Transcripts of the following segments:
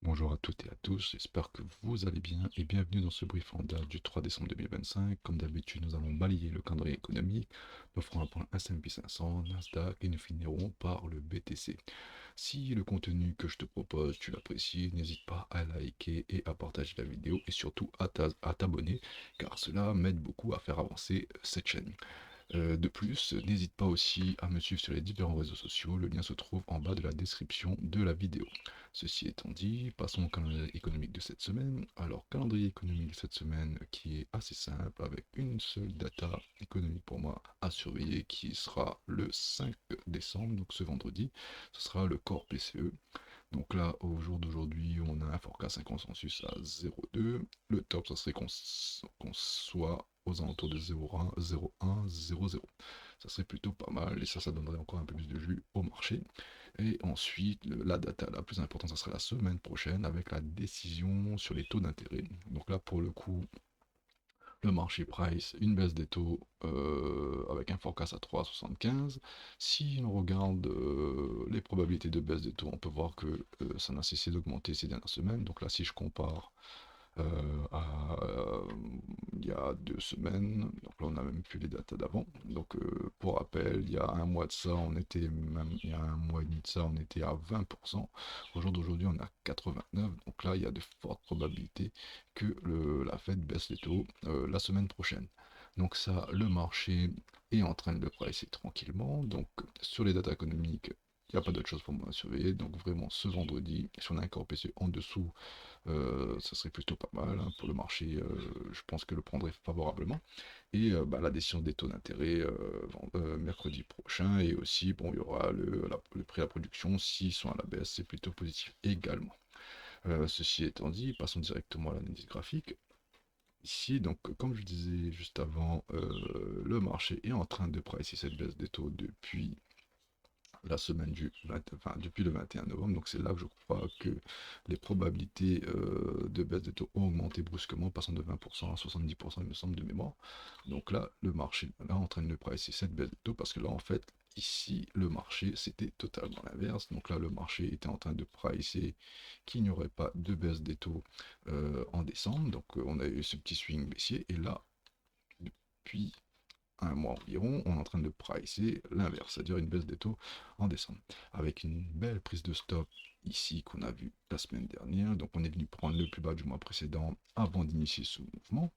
Bonjour à toutes et à tous, j'espère que vous allez bien et bienvenue dans ce brief en date du 3 décembre 2025. Comme d'habitude, nous allons balayer le calendrier économique, nous ferons un point S&P 500, Nasdaq et nous finirons par le BTC. Si le contenu que je te propose, tu l'apprécies, n'hésite pas à liker et à partager la vidéo et surtout à t'abonner car cela m'aide beaucoup à faire avancer cette chaîne. De plus, n'hésite pas aussi à me suivre sur les différents réseaux sociaux, le lien se trouve en bas de la description de la vidéo. Ceci étant dit, passons au calendrier économique de cette semaine. Alors, calendrier économique de cette semaine qui est assez simple, avec une seule data économique pour moi à surveiller, qui sera le 5 décembre, donc ce vendredi, ce sera le Core PCE. Donc là, au jour d'aujourd'hui, on a un forecast, un consensus à 0,2. Le top, ça serait qu'on soit aux alentours de 0,1, 0,1, 0,0. Ça serait plutôt pas mal et ça donnerait encore un peu plus de jus au marché. Et ensuite, la data la plus importante, ça serait la semaine prochaine avec la décision sur les taux d'intérêt. Donc là, pour le coup, le marché price, une baisse des taux avec un forecast à 3,75. Si on regarde les probabilités de baisse des taux, on peut voir que ça n'a cessé d'augmenter ces dernières semaines. Donc là, si je compare à il y a 2 semaines, donc là on a même plus les datas d'avant. Donc pour rappel, il y a un mois de ça, on était même, il y a un mois et demi de ça, on était à 20%. Au jour d'aujourd'hui, on est à 89%. Donc là, il y a de fortes probabilités que la Fed baisse les taux la semaine prochaine. Donc ça, le marché est en train de le pricer tranquillement. Donc sur les datas économiques, il n'y a pas d'autre chose pour moi à surveiller. Donc vraiment ce vendredi, si on a un corps PCE en dessous ça serait plutôt pas mal hein, pour le marché. Je pense que le prendrait favorablement. Et la décision des taux d'intérêt mercredi prochain. Et aussi, bon, il y aura le prix à la production. S'ils sont à la baisse, c'est plutôt positif également. Ceci étant dit, passons directement à l'analyse graphique. Ici, donc, comme je disais juste avant, le marché est en train de pricer cette baisse des taux depuis la semaine depuis le 21 novembre. Donc c'est là que je crois que les probabilités de baisse des taux ont augmenté brusquement, passant de 20% à 70%, il me semble, de mémoire. Donc là, le marché est en train de pricer cette baisse des taux parce que là, en fait, ici, le marché, c'était totalement l'inverse. Donc là, le marché était en train de pricer qu'il n'y aurait pas de baisse des taux en décembre. Donc on a eu ce petit swing baissier. Et là, depuis un mois environ, on est en train de pricer l'inverse, c'est-à-dire une baisse des taux en décembre, avec une belle prise de stop ici qu'on a vu la semaine dernière. Donc on est venu prendre le plus bas du mois précédent avant d'initier ce mouvement.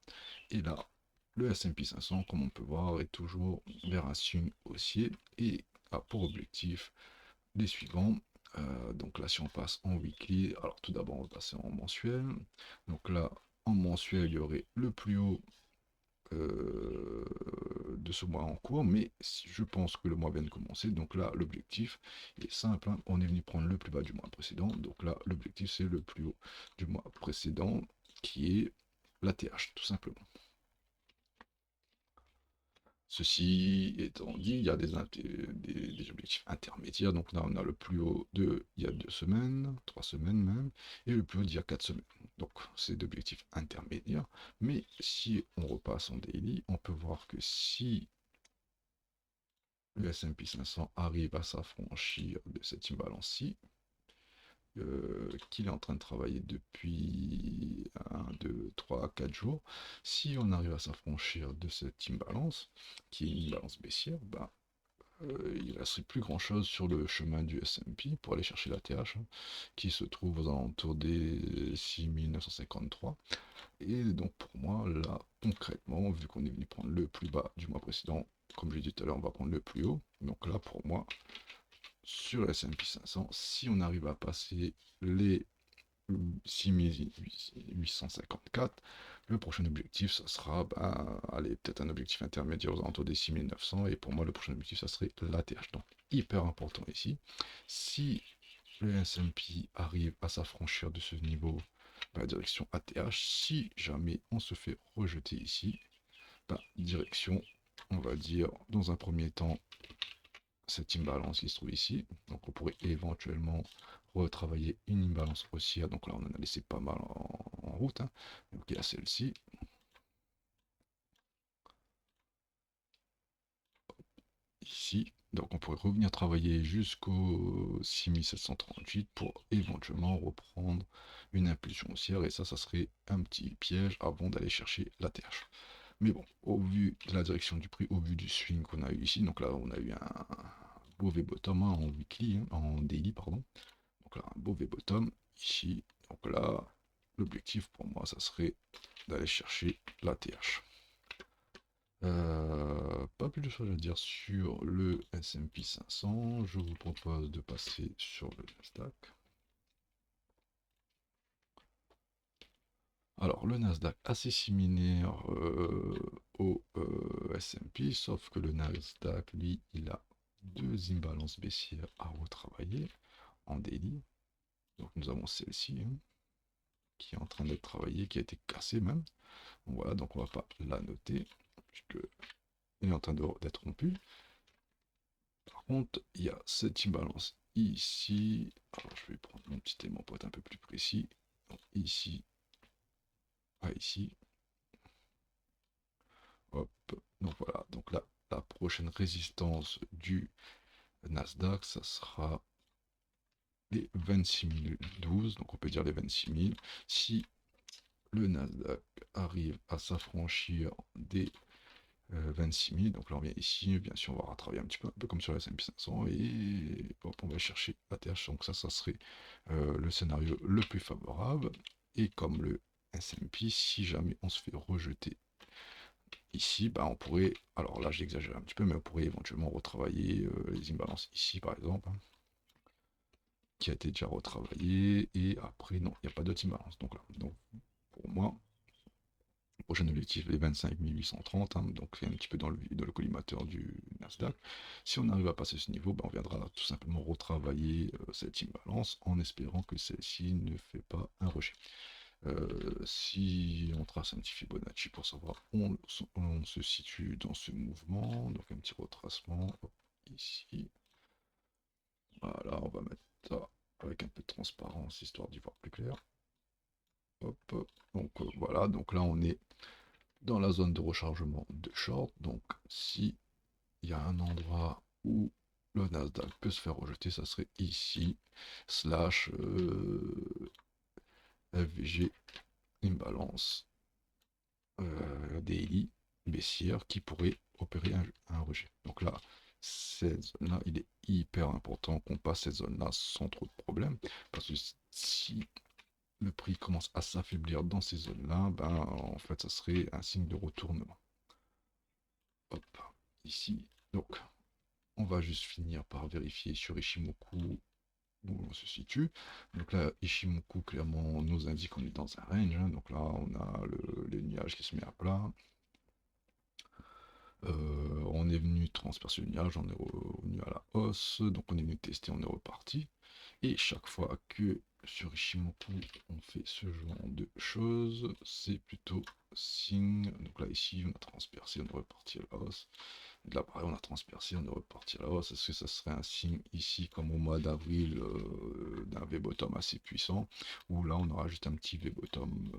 Et là, le S&P 500, comme on peut voir, est toujours vers un signe haussier et a pour objectif les suivants. Donc là, si on passe en weekly, alors tout d'abord, on va passer en mensuel. Donc là, en mensuel, il y aurait le plus haut de ce mois en cours, mais je pense que le mois vient de commencer, donc là l'objectif est simple, hein. On est venu prendre le plus bas du mois précédent, donc là l'objectif c'est le plus haut du mois précédent, qui est la TH, tout simplement. Ceci étant dit, il y a des objectifs intermédiaires. Donc là, on a le plus haut de il y a 2 semaines, 3 semaines même, et le plus haut d'il y a 4 semaines. Donc c'est d'objectifs intermédiaires. Mais si on repasse en daily, on peut voir que si le S&P 500 arrive à s'affranchir de cette imbalance-ci, qu'il est en train de travailler depuis 1, 2, 3, 4 jours. Si on arrive à s'affranchir de cette imbalance, qui est une imbalance baissière, il ne resterait plus grand chose sur le chemin du S&P pour aller chercher la TH, hein, qui se trouve aux alentours des 6953. Et donc pour moi, là, concrètement, vu qu'on est venu prendre le plus bas du mois précédent, comme je l'ai dit tout à l'heure, on va prendre le plus haut. Donc là, pour moi, sur le S&P 500, si on arrive à passer les 6854, le prochain objectif, ça sera, allez, peut-être un objectif intermédiaire aux alentours des 6900, et pour moi, le prochain objectif, ça serait l'ATH. Donc, hyper important ici. Si le S&P arrive à s'affranchir de ce niveau, direction ATH, si jamais on se fait rejeter ici, direction, on va dire, dans un premier temps, cette imbalance qui se trouve ici. Donc on pourrait éventuellement retravailler une imbalance haussière. Donc là on en a laissé pas mal en route, hein. Donc il y a celle-ci. ici. Donc on pourrait revenir travailler jusqu'au 6738 pour éventuellement reprendre une impulsion haussière. Et ça serait un petit piège avant d'aller chercher la TH. Mais bon, au vu de la direction du prix, au vu du swing qu'on a eu ici, donc là on a eu un beau V-bottom en weekly, en daily, pardon. Donc là, un beau V-bottom ici. Donc là, l'objectif pour moi, ça serait d'aller chercher la TH. Pas plus de choses à dire sur le S&P 500. Je vous propose de passer sur le Nasdaq. Alors, le Nasdaq assez similaire au S&P, sauf que le Nasdaq, lui, il a deux imbalances baissières à retravailler en daily. Donc, nous avons celle-ci hein, qui est en train d'être travaillée, qui a été cassée même. Donc, voilà, donc on va pas la noter, puisque elle est en train d'être rompue. Par contre, il y a cette imbalance ici. Alors, je vais prendre mon petit aimant pour être un peu plus précis. Donc, ici à ici. Hop. Donc voilà. Donc là, la prochaine résistance du Nasdaq, ça sera les 26 012. Donc on peut dire les 26 000. Si le Nasdaq arrive à s'affranchir des 26 000, donc là on vient ici, bien sûr on va retravailler un peu comme sur la S&P 500 et hop, on va chercher ATH, donc ça serait le scénario le plus favorable. Et comme le S&P, si jamais on se fait rejeter ici, bah on pourrait, alors là j'exagère un petit peu, mais on pourrait éventuellement retravailler les imbalances ici par exemple, hein, qui a été déjà retravaillé, et après non, il n'y a pas d'autres imbalances. Donc là, donc pour moi, prochain objectif les 25 830, hein, donc c'est un petit peu dans le collimateur du Nasdaq. Si on arrive à passer ce niveau, ben on viendra tout simplement retravailler cette imbalance en espérant que celle-ci ne fait pas un rejet. Si on trace un petit Fibonacci pour savoir où on se situe dans ce mouvement, donc un petit retracement hop, ici. Voilà, on va mettre ça avec un peu de transparence histoire d'y voir plus clair. Hop, donc voilà, donc là on est dans la zone de rechargement de short. Donc, si il y a un endroit où le Nasdaq peut se faire rejeter, ça serait ici, slash FVG, imbalance daily baissière qui pourrait opérer un rejet. Donc là, cette zone-là, il est hyper important qu'on passe cette zone-là sans trop de problèmes, parce que si le prix commence à s'affaiblir dans ces zones-là, ben en fait, ça serait un signe de retournement. Hop, ici. Donc, on va juste finir par vérifier sur Ishimoku où on se situe. Donc là, Ishimoku clairement nous indique qu'on est dans un range, hein. Donc là, on a le nuage qui se met à plat. On est venu transpercer le nuage, on est revenu à la hausse. Donc on est venu tester, on est reparti. Et chaque fois que sur Ishimoku, on fait ce genre de choses, c'est plutôt signe. Donc là, ici, on a transpercé, on est reparti à la hausse. Là, pareil, on a transpercé, on est reparti à la hausse. Est-ce que ça serait un signe ici, comme au mois d'avril, d'un V-bottom assez puissant, ou là, on aura juste un petit V-bottom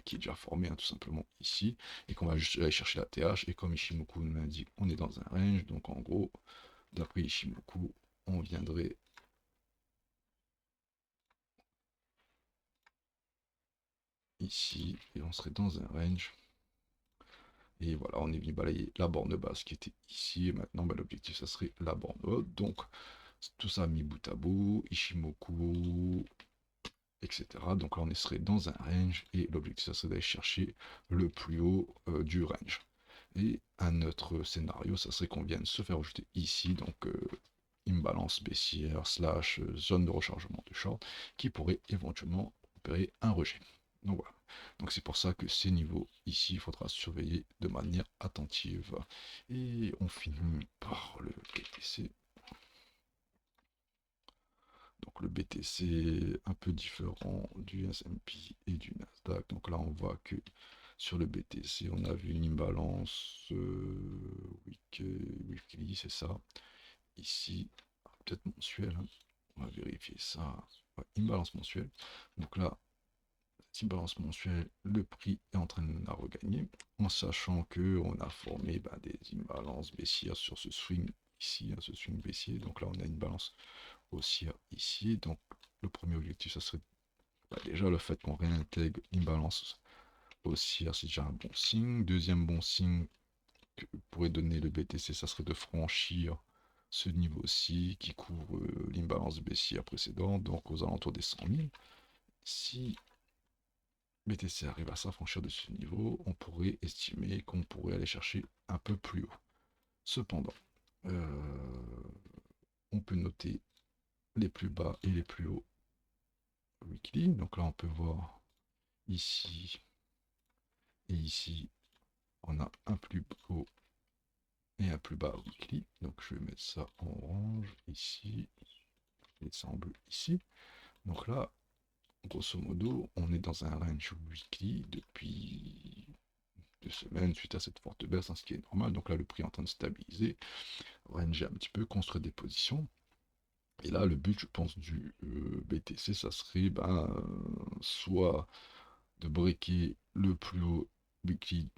qui est déjà formé, hein, tout simplement ici, et qu'on va juste aller chercher la TH, et comme Ishimoku nous l'indique, on est dans un range, donc en gros, d'après Ishimoku, on viendrait ici, et on serait dans un range. Et voilà, on est venu balayer la borne basse qui était ici, et maintenant, bah, l'objectif, ça serait la borne haute. Donc, tout ça mis bout à bout, Ishimoku, etc. Donc là, on serait dans un range, et l'objectif, ça serait d'aller chercher le plus haut du range. Et un autre scénario, ça serait qu'on vienne se faire rejeter ici, donc imbalance baissière, slash zone de rechargement de short, qui pourrait éventuellement opérer un rejet. Donc voilà. Donc c'est pour ça que ces niveaux ici, il faudra surveiller de manière attentive. Et on finit par le BTC. Donc le BTC un peu différent du S&P et du Nasdaq. Donc là on voit que sur le BTC on a vu une imbalance weekly, c'est ça. Ici, peut-être mensuelle, hein. On va vérifier ça. Ouais, imbalance mensuelle. Donc là, petite balance mensuelle, le prix est en train de la regagner, en sachant que on a formé des imbalances baissières sur ce swing ici, ce swing baissier. Donc là, on a une balance haussière ici. Donc le premier objectif, ça serait déjà le fait qu'on réintègre l'imbalance haussière, c'est déjà un bon signe. Deuxième bon signe que pourrait donner le BTC, ça serait de franchir ce niveau-ci qui couvre l'imbalance baissière précédente, donc aux alentours des 100 000. Si BTC arrive à s'affranchir de ce niveau, on pourrait estimer qu'on pourrait aller chercher un peu plus haut. Cependant, on peut noter les plus bas et les plus hauts weekly. Donc là, on peut voir ici et ici, on a un plus haut et un plus bas weekly. Donc je vais mettre ça en orange ici et ça en bleu ici. Donc là, grosso modo, on est dans un range weekly depuis 2 semaines suite à cette forte baisse, ce qui est normal. Donc là, le prix est en train de stabiliser, ranger un petit peu, construire des positions. Et là, le but, je pense, du BTC, ça serait soit de breaker le plus haut weekly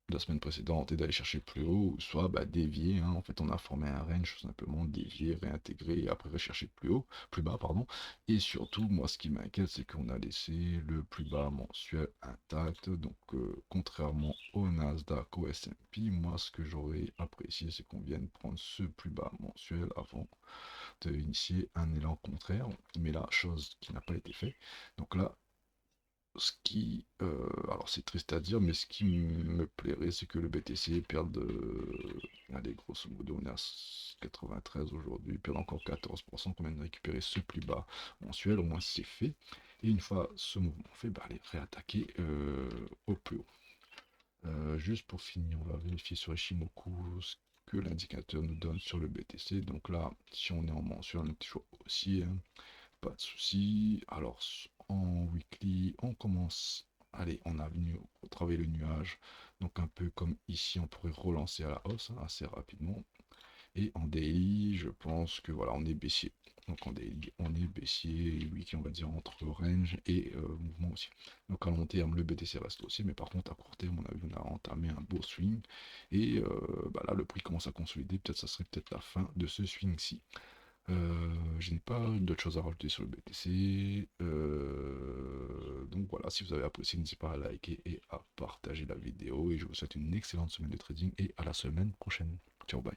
de la semaine précédente et d'aller chercher plus haut, ou soit dévier. En fait, on a formé un range, tout simplement, dévier, réintégrer et après rechercher plus haut, plus bas, pardon. Et surtout, moi, ce qui m'inquiète, c'est qu'on a laissé le plus bas mensuel intact. Donc, contrairement au Nasdaq, au S&P, moi, ce que j'aurais apprécié, c'est qu'on vienne prendre ce plus bas mensuel avant d'initier un élan contraire. Mais là, chose qui n'a pas été fait. Donc là, ce qui, alors c'est triste à dire, mais ce qui me plairait, c'est que le BTC perde, allez, grosso modo, on est à 93 aujourd'hui, perd encore 14%, qu'on vient de récupérer ce plus bas mensuel, au moins c'est fait. Et une fois ce mouvement fait, allez, réattaquer au plus haut. Juste pour finir, on va vérifier sur Ishimoku ce que l'indicateur nous donne sur le BTC. Donc là, si on est en mensuel, on est toujours haussier, hein. Pas de souci. Alors, en weekly, on commence. Allez, on a venu travailler le nuage. Donc, un peu comme ici, on pourrait relancer à la hausse assez rapidement. Et en daily, je pense que voilà, on est baissier. Donc, en daily, on est baissier. Et weekly, on va dire entre range et mouvement aussi. Donc, à long terme, le BTC reste aussi. Mais par contre, à court terme, on a vu, on a entamé un beau swing. Et là, le prix commence à consolider. Peut-être, ça serait peut-être la fin de ce swing-ci. Je n'ai pas d'autres choses à rajouter sur le BTC. Donc voilà, si vous avez apprécié, n'hésitez pas à liker et à partager la vidéo. Et je vous souhaite une excellente semaine de trading et à la semaine prochaine. Ciao, bye.